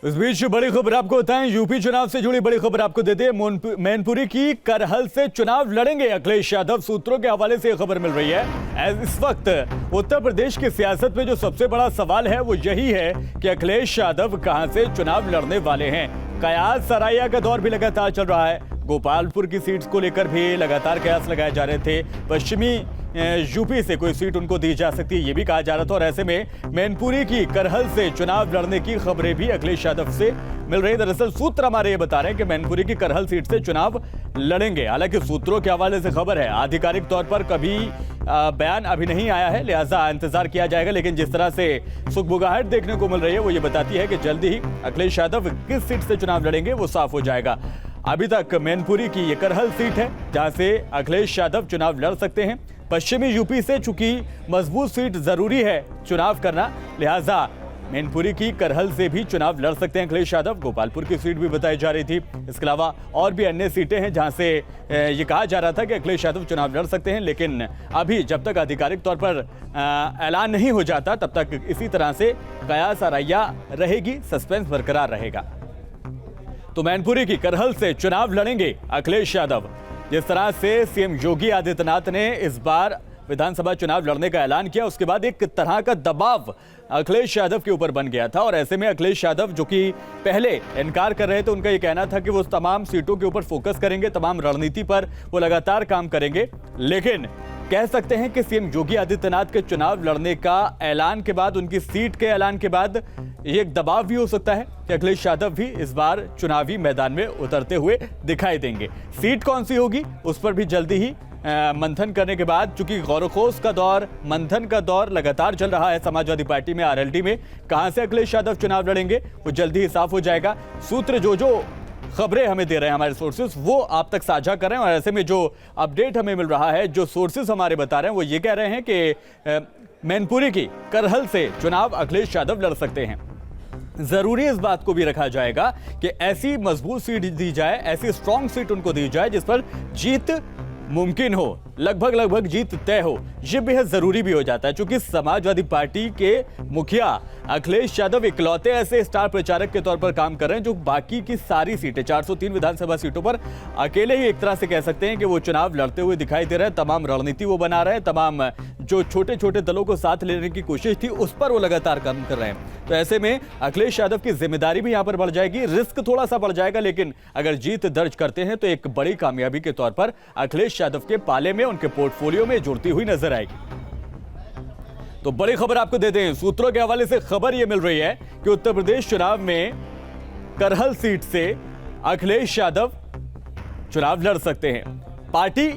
इस बीच बड़ी खबर आपको बताएं, यूपी चुनाव से जुड़ी बड़ी खबर आपको देते हैं। मैनपुरी की करहल से चुनाव लड़ेंगे अखिलेश यादव। सूत्रों के हवाले से यह खबर मिल रही है। इस वक्त उत्तर प्रदेश की सियासत में जो सबसे बड़ा सवाल है वो यही है कि अखिलेश यादव कहां से चुनाव लड़ने वाले हैं। कयास सराइया का दौर भी लगातार चल रहा है। गोपालपुर की सीट को लेकर भी लगातार कयास लगाए जा रहे थे। पश्चिमी यूपी से कोई सीट उनको दी जा सकती है, ये भी कहा जा रहा था। और ऐसे में मैनपुरी की करहल से चुनाव लड़ने की खबरें भी अखिलेश यादव से मिल रही है। दरअसल सूत्र हमारे ये बता रहे हैं कि मैनपुरी की करहल सीट से चुनाव लड़ेंगे। हालांकि सूत्रों के हवाले से खबर है, आधिकारिक तौर पर कभी बयान अभी नहीं आया है, लिहाजा इंतजार किया जाएगा। लेकिन जिस तरह से सुगबुगाहट देखने को मिल रही है वो ये बताती है कि जल्दी ही अखिलेश यादव किस सीट से चुनाव लड़ेंगे वो साफ हो जाएगा। अभी तक मैनपुरी की ये करहल सीट है जहां से अखिलेश यादव चुनाव लड़ सकते हैं। पश्चिमी यूपी से चूंकि मजबूत सीट जरूरी है चुनाव करना, लिहाजा मैनपुरी की करहल से भी चुनाव लड़ सकते हैं अखिलेश यादव। गोपालपुर की सीट भी बताई जा रही थी। इसके अलावा और भी अन्य सीटें हैं जहां से ये कहा जा रहा था कि अखिलेश यादव चुनाव लड़ सकते हैं। लेकिन अभी जब तक आधिकारिक तौर पर ऐलान नहीं हो जाता तब तक इसी तरह से कयास सराइया रहेगी, सस्पेंस बरकरार रहेगा। तो मैनपुरी की करहल से चुनाव लड़ेंगे अखिलेश यादव। जिस तरह से सीएम योगी आदित्यनाथ ने इस बार विधानसभा चुनाव लड़ने का ऐलान किया, उसके बाद एक तरह का दबाव अखिलेश यादव के ऊपर बन गया था। और ऐसे में अखिलेश यादव जो कि पहले इनकार कर रहे थे, उनका ये कहना था कि वो तमाम सीटों के ऊपर फोकस करेंगे, तमाम रणनीति पर वो लगातार काम करेंगे। लेकिन कह सकते हैं कि सीएम योगी आदित्यनाथ के चुनाव लड़ने का ऐलान के बाद, उनकी सीट के ऐलान के बाद ये एक दबाव भी हो सकता है कि अखिलेश यादव भी इस बार चुनावी मैदान में उतरते हुए दिखाई देंगे। सीट कौन सी होगी उस पर भी जल्दी ही मंथन करने के बाद, चूंकि गौरखोज का दौर, मंथन का दौर लगातार चल रहा है समाजवादी पार्टी में, आरएलडी में, कहां से अखिलेश यादव चुनाव लड़ेंगे वो जल्दी ही साफ हो जाएगा। सूत्र जो खबरें हमें दे रहे हैं हमारे सोर्सेस, वो आप तक साझा कर रहे हैं। और ऐसे में जो अपडेट हमें मिल रहा है, जो सोर्सेस हमारे बता रहे हैं, वो ये कह रहे हैं कि मैनपुरी की करहल से चुनाव अखिलेश यादव लड़ सकते हैं। जरूरी इस बात को भी रखा जाएगा कि ऐसी मजबूत सीट दी जाए, ऐसी स्ट्रॉन्ग सीट उनको दी जाए जिस पर जीत मुमकिन हो, लगभग जीत तय हो। यह बेहद जरूरी भी हो जाता है, क्योंकि समाजवादी पार्टी के मुखिया अखिलेश यादव इकलौते ऐसे स्टार प्रचारक के तौर पर काम कर रहे हैं जो बाकी की सारी सीटें, 403 विधानसभा सीटों पर अकेले ही एक तरह से कह सकते हैं कि वो चुनाव लड़ते हुए दिखाई दे रहे हैं। तमाम रणनीति वो बना रहे हैं, तमाम जो छोटे छोटे दलों को साथ लेने की कोशिश थी उस पर वो लगातार काम कर रहे हैं। तो ऐसे में अखिलेश यादव की जिम्मेदारी भी यहां पर बढ़ जाएगी, रिस्क थोड़ा सा बढ़ जाएगा। लेकिन अगर जीत दर्ज करते हैं तो एक बड़ी कामयाबी के तौर पर अखिलेश यादव के पाले में, उनके पोर्टफोलियो में जुड़ती हुई नजर आएगी। तो बड़ी खबर आपको देते हैं, सूत्रों के हवाले से खबर यह मिल रही है कि उत्तर प्रदेश चुनाव में करहल सीट से अखिलेश यादव चुनाव लड़ सकते हैं। पार्टी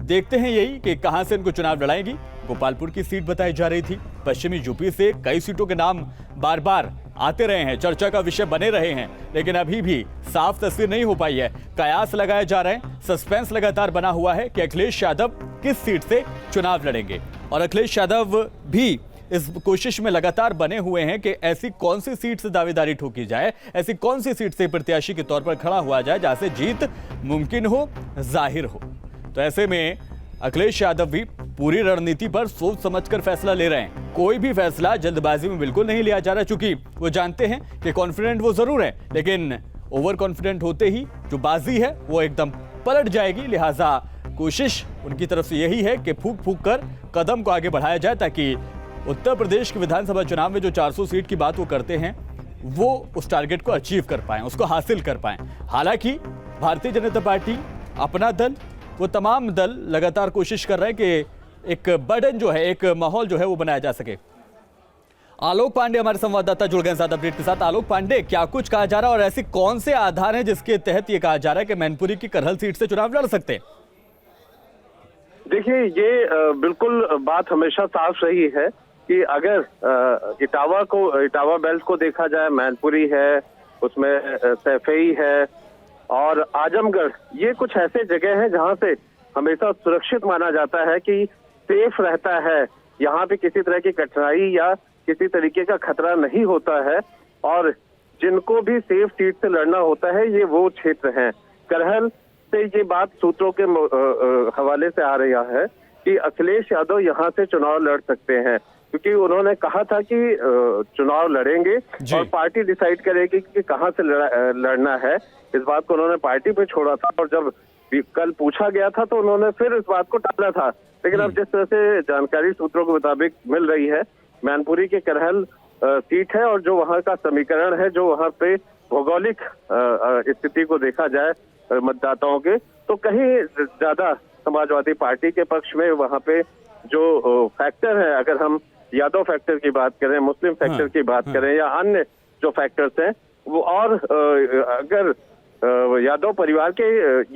देखते हैं यही कि कहां से इनको चुनाव लड़ाएगी। गोपालपुर की सीट बताई जा रही थी। पश्चिमी यूपी से कई सीटों के नाम बार बार आते रहे हैं, चर्चा का विषय बने रहे हैं, लेकिन अभी भी साफ तस्वीर नहीं हो पाई है। कयास लगाए जा रहे हैं, सस्पेंस लगातार बना हुआ है कि अखिलेश यादव किस सीट से चुनाव लड़ेंगे। और अखिलेश यादव भी इस कोशिश में लगातार बने हुए हैं कि ऐसी कौन सी सीट से दावेदारी ठोकी जाए, ऐसी कौन सी सीट से प्रत्याशी के तौर पर खड़ा हुआ जाए जहां से जीत मुमकिन हो, जाहिर हो। तो ऐसे में अखिलेश यादव भी पूरी रणनीति पर सोच समझकर फैसला ले रहे हैं। कोई भी फैसला जल्दबाजी में बिल्कुल नहीं लिया जा रहा, क्योंकि वो जानते हैं कि कॉन्फिडेंट वो जरूर है, लेकिन ओवर कॉन्फिडेंट होते ही जो बाजी है वो एकदम पलट जाएगी। लिहाजा कोशिश उनकी तरफ से यही है कि फूंक फूंक कर कदम को आगे बढ़ाया जाए, ताकि उत्तर प्रदेश के विधानसभा चुनाव में जो 400 सीट की बात वो करते हैं वो उस टारगेट को अचीव कर पाए, उसको हासिल कर पाए। हालांकि भारतीय जनता पार्टी, अपना दल, वो तमाम दल लगातार कोशिश कर रहे हैं कि एक बर्डन जो है, एक माहौल जो है वो बनाया जा सके। आलोक पांडे हमारे संवाददाता जुड़ गए साथ अपडेट के साथ। आलोक पांडे, क्या कुछ कहा जा रहा है और ऐसे कौन से आधार हैं जिसके तहत ये कहा जा रहा है कि मैनपुरी की करहल सीट से चुनाव लड़ सकते हैं? देखिए, ये बिल्कुल बात हमेशा साफ रही है कि अगर इटावा बेल्ट को देखा जाए, मैनपुरी है, उसमें सैफई है और आजमगढ़, ये कुछ ऐसे जगह हैं जहां से हमेशा सुरक्षित माना जाता है कि सेफ रहता है, यहाँ पे किसी तरह की कठिनाई या किसी तरीके का खतरा नहीं होता है। और जिनको भी सेफ सीट से लड़ना होता है ये वो क्षेत्र हैं। करहल से ये बात सूत्रों के हवाले से आ रहा है कि अखिलेश यादव यहाँ से चुनाव लड़ सकते हैं। क्योंकि उन्होंने कहा था कि चुनाव लड़ेंगे और पार्टी डिसाइड करेगी कि कहां से लड़ना है। इस बात को उन्होंने पार्टी पे छोड़ा था और जब कल पूछा गया था तो उन्होंने फिर इस बात को टाला था। लेकिन अब जिस तरह से जानकारी सूत्रों के मुताबिक मिल रही है, मैनपुरी के करहल सीट है और जो वहां का समीकरण है, जो वहां पे भौगोलिक स्थिति को देखा जाए मतदाताओं के, तो कहीं ज्यादा समाजवादी पार्टी के पक्ष में वहां पे जो फैक्टर है, अगर हम यादव फैक्टर की बात करें, मुस्लिम फैक्टर की बात करें या अन्य जो फैक्टर्स हैं वो, और अगर यादव परिवार के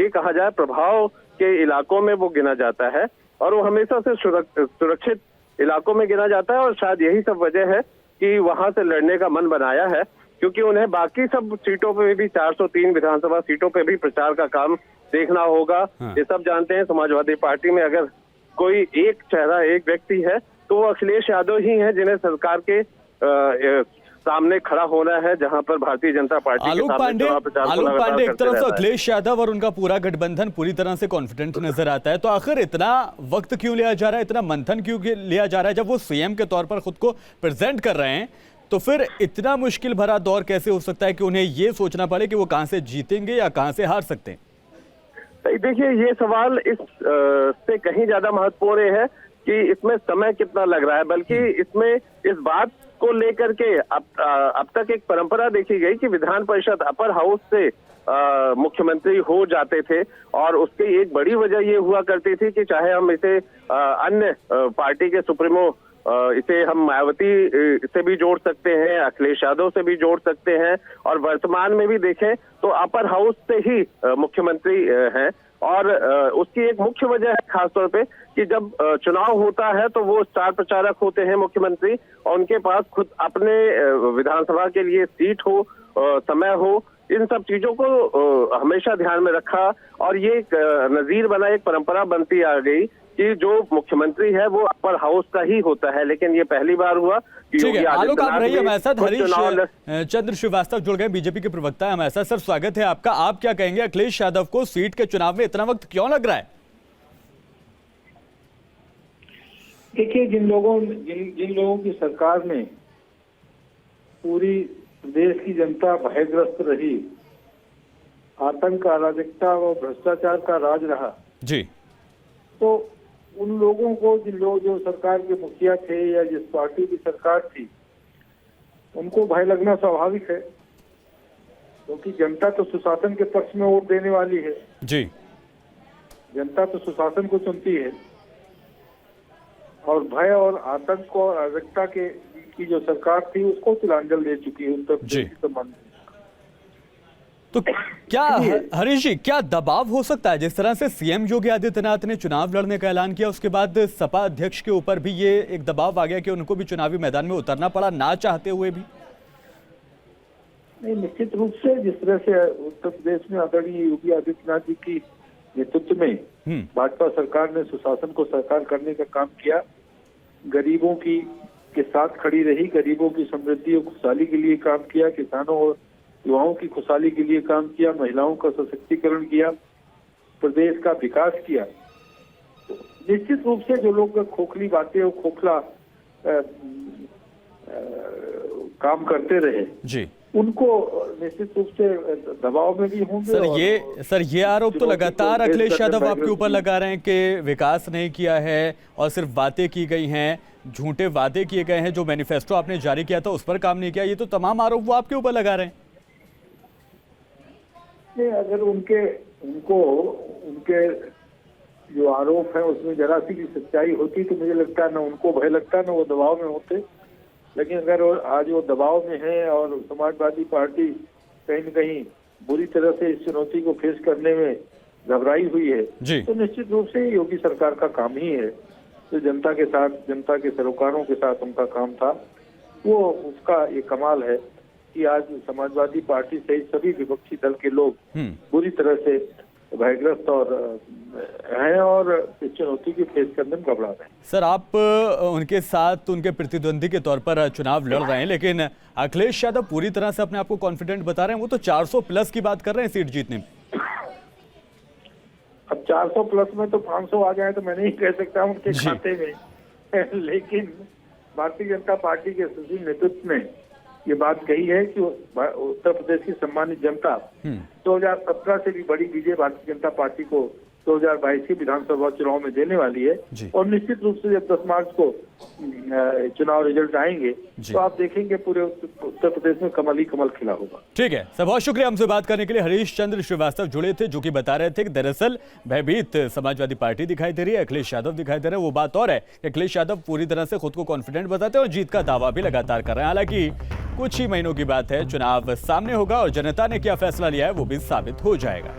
ये कहा जाए प्रभाव के इलाकों में वो गिना जाता है और वो हमेशा से सुरक्षित इलाकों में गिना जाता है। और शायद यही सब वजह है कि वहां से लड़ने का मन बनाया है, क्योंकि उन्हें बाकी सब सीटों पे भी 403 विधानसभा सीटों पे भी प्रचार का काम देखना होगा। ये सब जानते हैं समाजवादी पार्टी में अगर कोई एक चेहरा, एक व्यक्ति है तो वो अखिलेश यादव ही है, जिन्हें सरकार के सामने खड़ा होना है, जहां पर भारतीय जनता पार्टी आलोक पांडे एक तरफ से अखिलेश यादव और उनका पूरा गठबंधन पूरी तरह से कॉन्फिडेंट नजर आता है, तो आखिर इतना वक्त क्यों लिया जा रहा है, इतना मंथन क्यों लिया जा रहा है? जब वो सीएम के तौर पर खुद को प्रेजेंट कर रहे हैं तो फिर इतना मुश्किल भरा दौर कैसे हो सकता है कि उन्हें ये सोचना पड़े कि वो कहां से जीतेंगे या कहां से हार सकते हैं? देखिए, ये सवाल इस से कहीं ज्यादा महत्वपूर्ण है कि इसमें समय कितना लग रहा है, बल्कि इसमें इस बात को लेकर के अब तक एक परंपरा देखी गई कि विधान परिषद अपर हाउस से मुख्यमंत्री हो जाते थे और उसकी एक बड़ी वजह ये हुआ करती थी कि चाहे हम इसे अन्य पार्टी के सुप्रीमो इसे हम मायावती से भी जोड़ सकते हैं, अखिलेश यादव से भी जोड़ सकते हैं, और वर्तमान में भी देखें तो अपर हाउस से ही मुख्यमंत्री हैं। और उसकी एक मुख्य वजह है खासतौर पे कि जब चुनाव होता है तो वो स्टार प्रचारक होते हैं मुख्यमंत्री, और उनके पास खुद अपने विधानसभा के लिए सीट हो, समय हो, इन सब चीजों को हमेशा ध्यान में रखा और ये एक नजीर बना, एक परंपरा बनती आ गई कि जो मुख्यमंत्री है वो अपर हाउस का ही होता है। लेकिन ये पहली बार हुआ कि ठीक है, आलोक आप रहिए हमारे साथ। हरीश चंद्र श्रीवास्तव जुड़ गए, बीजेपी के प्रवक्ता है हमारे साथ। सर, स्वागत है आपका। आप क्या कहेंगे, अखिलेश यादव को सीट के चुनाव में इतना वक्त क्यों लग रहा है? देखिए, जिन लोगों की सरकार में पूरी देश की जनता भयग्रस्त रही, आतंक, अराजकता और भ्रष्टाचार का राज रहा जी, तो उन लोगों को, जो सरकार के मुखिया थे या जिस पार्टी की सरकार थी, उनको भय लगना स्वाभाविक है, क्योंकि जनता तो सुशासन के पक्ष में वोट देने वाली है जी। जनता तो सुशासन को चुनती है और भय और आतंक और अराजकता की जो सरकार थी उसको तिलांजल दे चुकी है उत्तर प्रदेश के संबंध। तो क्या हरीश जी, क्या दबाव हो सकता है? जिस तरह से सीएम योगी आदित्यनाथ ने चुनाव लड़ने का ऐलान किया, उसके बाद सपा अध्यक्ष के ऊपर भी ये एक दबाव आ गया कि उनको भी चुनावी मैदान में उतरना पड़ा, ना चाहते हुए भी। नहीं, निश्चित रूप से जिस तरह से उत्तर प्रदेश में आदरणीय योगी आदित्यनाथ जी की नेतृत्व में भाजपा सरकार ने सुशासन को साकार करने का काम किया, गरीबों के साथ खड़ी रही, गरीबों की समृद्धि और खुशहाली के लिए काम किया, किसानों और युवाओं की खुशहाली के लिए काम किया, महिलाओं का सशक्तिकरण किया, प्रदेश का विकास किया। तो निश्चित रूप से जो लोग खोखली बातें और खोखला काम करते रहे जी, उनको निश्चित रूप से दबाव में भी होंगे। सर ये आरोप तो लगातार अखिलेश यादव आपके ऊपर लगा रहे हैं कि विकास नहीं किया है और सिर्फ बातें की गई हैं, झूठे वादे किए गए हैं, जो मैनिफेस्टो आपने जारी किया था उस पर काम नहीं किया, ये तो तमाम आरोप वो आपके ऊपर लगा रहे हैं। अगर उनके जो आरोप है उसमें जरा सी भी सच्चाई होती तो मुझे लगता है ना उनको भय लगता, ना वो दबाव में होते। लेकिन अगर आज वो दबाव में है और समाजवादी पार्टी कहीं न कहीं बुरी तरह से इस चुनौती को फेस करने में घबराई हुई है, तो निश्चित रूप से योगी सरकार का काम ही है, जो जनता के साथ, जनता के सरोकारों के साथ उनका काम था, वो उसका ये कमाल है कि आज समाजवादी पार्टी सहित सभी विपक्षी दल के लोग बुरी तरह से भयग्रस्त और हैं और इस चुनौती की फेस करने में घबरा रहे हैं। सर, आप उनके साथ उनके प्रतिद्वंदी के तौर पर चुनाव लड़ रहे हैं, लेकिन अखिलेश यादव पूरी तरह से अपने आप को कॉन्फिडेंट बता रहे हैं। वो तो 400 प्लस की बात कर रहे हैं सीट जीतने में। अब 400 प्लस में तो 500 आ जाए तो मैं नहीं कह सकता उनके खाते में लेकिन भारतीय जनता पार्टी के शीर्ष नेतृत्व ने ये बात कही है कि उत्तर प्रदेश की सम्मानित जनता 2017 से भी बड़ी विजय भारतीय जनता पार्टी को 2022 के विधानसभा चुनाव में देने वाली है। और निश्चित रूप से जब 10 मार्च को चुनाव रिजल्ट आएंगे तो आप देखेंगे पूरे उत्तर प्रदेश में कमल ही कमल खिला होगा। ठीक है सर, बहुत शुक्रिया हमसे बात करने के लिए। हरीश चंद्र श्रीवास्तव जुड़े थे जो कि बता रहे थे कि दरअसल भयभीत समाजवादी पार्टी दिखाई दे रही है, अखिलेश यादव दिखाई दे रहे हैं। वो बात और है कि अखिलेश यादव पूरी तरह से खुद को कॉन्फिडेंट बताते हैं और जीत का दावा भी लगातार कर रहे हैं। हालांकि कुछ ही महीनों की बात है, चुनाव सामने होगा और जनता ने क्या फैसला लिया है वो भी साबित हो जाएगा।